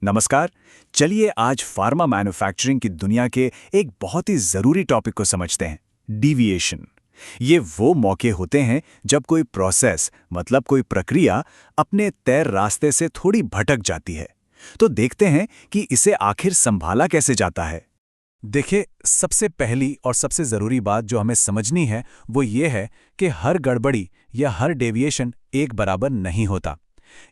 नमस्कार। चलिए आज फार्मा मैन्युफैक्चरिंग की दुनिया के एक बहुत ही ज़रूरी टॉपिक को समझते हैं, डिविएशन। ये वो मौके होते हैं जब कोई प्रोसेस मतलब कोई प्रक्रिया अपने तय रास्ते से थोड़ी भटक जाती है। तो देखते हैं कि इसे आखिर संभाला कैसे जाता है। देखिए, सबसे पहली और सबसे ज़रूरी बात जो हमें समझनी है वो ये है कि हर गड़बड़ी या हर डेविएशन एक बराबर नहीं होता।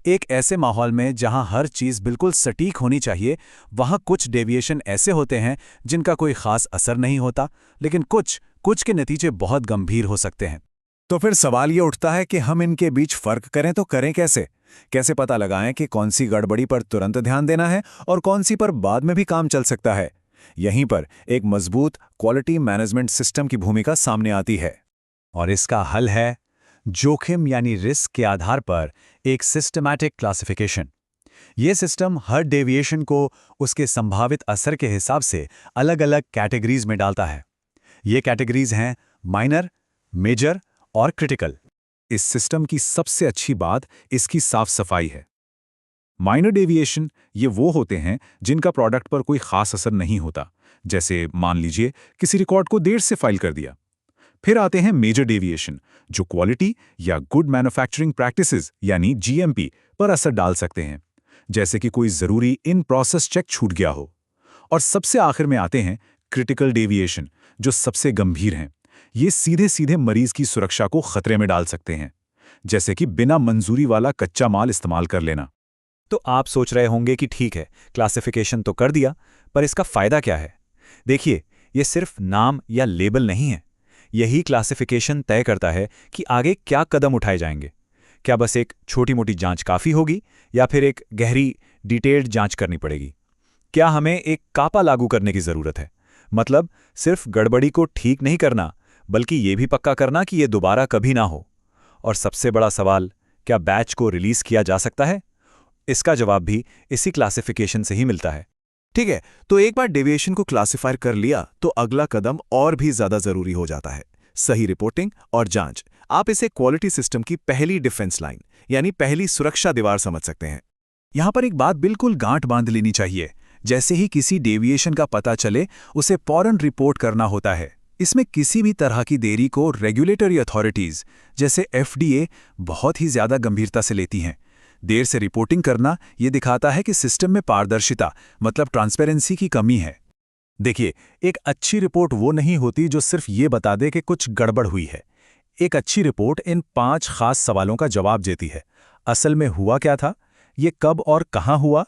एक ऐसे माहौल में जहां हर चीज बिल्कुल सटीक होनी चाहिए, वहां कुछ डेविएशन ऐसे होते हैं जिनका कोई खास असर नहीं होता, लेकिन कुछ कुछ के नतीजे बहुत गंभीर हो सकते हैं। तो फिर सवाल ये उठता है कि हम इनके बीच फर्क करें तो करें कैसे? कैसे पता लगाएं कि कौन सी गड़बड़ी पर तुरंत ध्यान देना है और कौन सी पर बाद में भी काम चल सकता है? यहीं पर एक मजबूत क्वालिटी मैनेजमेंट सिस्टम की भूमिका सामने आती है। और इसका हल है जोखिम यानी रिस्क के आधार पर एक सिस्टमैटिक क्लासिफिकेशन। ये सिस्टम हर डेविएशन को उसके संभावित असर के हिसाब से अलग-अलग कैटेगरीज में डालता है। ये कैटेगरीज हैं माइनर, मेजर और क्रिटिकल। इस सिस्टम की सबसे अच्छी बात इसकी साफ सफाई है। माइनर डेविएशन ये वो होते हैं जिनका प्रोडक्ट पर कोई खास असर नहीं होता, जैसे मान लीजिए किसी रिकॉर्ड को देर से फाइल कर दिया। फिर आते हैं मेजर डेविएशन, जो क्वालिटी या गुड मैन्युफैक्चरिंग प्रैक्टिसेस यानी जीएमपी पर असर डाल सकते हैं, जैसे कि कोई जरूरी इन प्रोसेस चेक छूट गया हो। और सबसे आखिर में आते हैं क्रिटिकल डेविएशन, जो सबसे गंभीर हैं। ये सीधे सीधे मरीज की सुरक्षा को खतरे में डाल सकते हैं, जैसे कि बिना मंजूरी वाला कच्चा माल इस्तेमाल कर लेना। तो आप सोच रहे होंगे कि ठीक है, क्लासिफिकेशन तो कर दिया, पर इसका फायदा क्या है? देखिए, ये सिर्फ नाम या लेबल नहीं है। यही क्लासिफिकेशन तय करता है कि आगे क्या कदम उठाए जाएंगे। क्या बस एक छोटी-मोटी जांच काफ़ी होगी या फिर एक गहरी, डिटेल्ड जांच करनी पड़ेगी? क्या हमें एक कापा लागू करने की ज़रूरत है? मतलब सिर्फ गड़बड़ी को ठीक नहीं करना, बल्कि ये भी पक्का करना कि ये दोबारा कभी ना हो। और सबसे बड़ा सवाल, क्या बैच को रिलीज़ किया जा सकता है? इसका जवाब भी इसी क्लासिफिकेशन से ही मिलता है। ठीक है, तो एक बार डेविएशन को क्लासिफाई कर लिया तो अगला कदम और भी ज्यादा जरूरी हो जाता है, सही रिपोर्टिंग और जांच। आप इसे क्वालिटी सिस्टम की पहली डिफेंस लाइन यानी पहली सुरक्षा दीवार समझ सकते हैं। यहां पर एक बात बिल्कुल गांठ बांध लेनी चाहिए, जैसे ही किसी डेविएशन का पता चले उसे फौरन रिपोर्ट करना होता है। इसमें किसी भी तरह की देरी को रेगुलेटरी अथॉरिटीज जैसे एफडीए बहुत ही ज्यादा गंभीरता से लेती हैं। देर से रिपोर्टिंग करना यह दिखाता है कि सिस्टम में पारदर्शिता मतलब ट्रांसपेरेंसी की कमी है। देखिए, एक अच्छी रिपोर्ट वो नहीं होती जो सिर्फ ये बता दे कि कुछ गड़बड़ हुई है। एक अच्छी रिपोर्ट इन 5 खास सवालों का जवाब देती है। असल में हुआ क्या था? ये कब और कहां हुआ?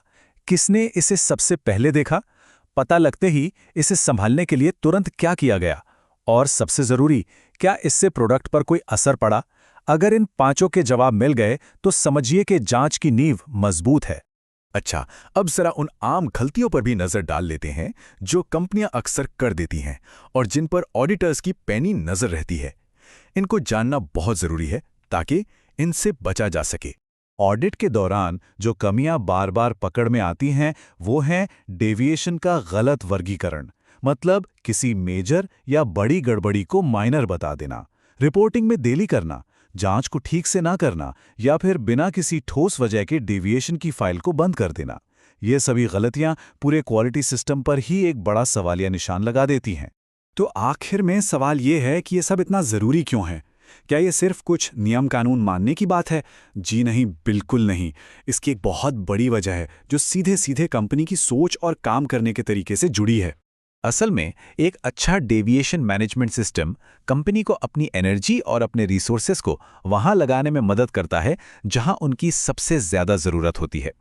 किसने इसे सबसे पहले देखा? पता लगते ही इसे संभालने के लिए तुरंत क्या किया गया? और सबसे जरूरी, क्या इससे प्रोडक्ट पर कोई असर पड़ा? अगर इन 5 के जवाब मिल गए तो समझिए कि जांच की नींव मजबूत है। अच्छा, अब जरा उन आम गलतियों पर भी नजर डाल लेते हैं जो कंपनियां अक्सर कर देती हैं और जिन पर ऑडिटर्स की पैनी नजर रहती है। इनको जानना बहुत जरूरी है ताकि इनसे बचा जा सके। ऑडिट के दौरान जो कमियां बार बार पकड़ में आती हैं वो हैं डेविएशन का गलत वर्गीकरण, मतलब किसी मेजर या बड़ी गड़बड़ी को माइनर बता देना, रिपोर्टिंग में देरी करना, जांच को ठीक से ना करना या फिर बिना किसी ठोस वजह के डेविएशन की फाइल को बंद कर देना। ये सभी गलतियां पूरे क्वालिटी सिस्टम पर ही एक बड़ा सवालिया निशान लगा देती हैं। तो आखिर में सवाल ये है कि ये सब इतना जरूरी क्यों है? क्या ये सिर्फ कुछ नियम कानून मानने की बात है? जी नहीं, बिल्कुल नहीं। इसकी एक बहुत बड़ी वजह है जो सीधे सीधे कंपनी की सोच और काम करने के तरीके से जुड़ी है। असल में एक अच्छा डेविएशन मैनेजमेंट सिस्टम कंपनी को अपनी एनर्जी और अपने रिसोर्सेज को वहां लगाने में मदद करता है जहां उनकी सबसे ज्यादा जरूरत होती है।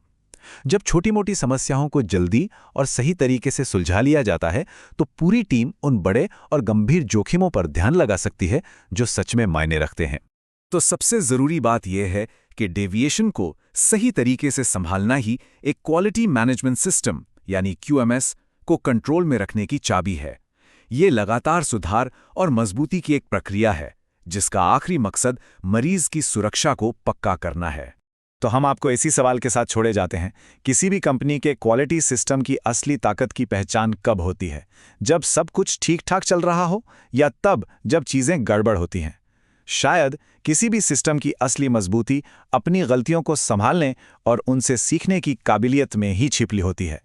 जब छोटी-मोटी समस्याओं को जल्दी और सही तरीके से सुलझा लिया जाता है तो पूरी टीम उन बड़े और गंभीर जोखिमों पर ध्यान लगा सकती है जो सच में मायने रखते हैं। तो सबसे जरूरी बात यह है कि डेविएशन को सही तरीके से संभालना ही एक क्वालिटी मैनेजमेंट सिस्टम यानी क्यूएमएस को कंट्रोल में रखने की चाबी है। ये लगातार सुधार और मजबूती की एक प्रक्रिया है जिसका आखिरी मकसद मरीज की सुरक्षा को पक्का करना है। तो हम आपको इसी सवाल के साथ छोड़े जाते हैं, किसी भी कंपनी के क्वालिटी सिस्टम की असली ताकत की पहचान कब होती है? जब सब कुछ ठीक ठाक चल रहा हो या तब जब चीजें गड़बड़ होती हैं? शायद किसी भी सिस्टम की असली मजबूती अपनी गलतियों को संभालने और उनसे सीखने की काबिलियत में ही छिपी होती है।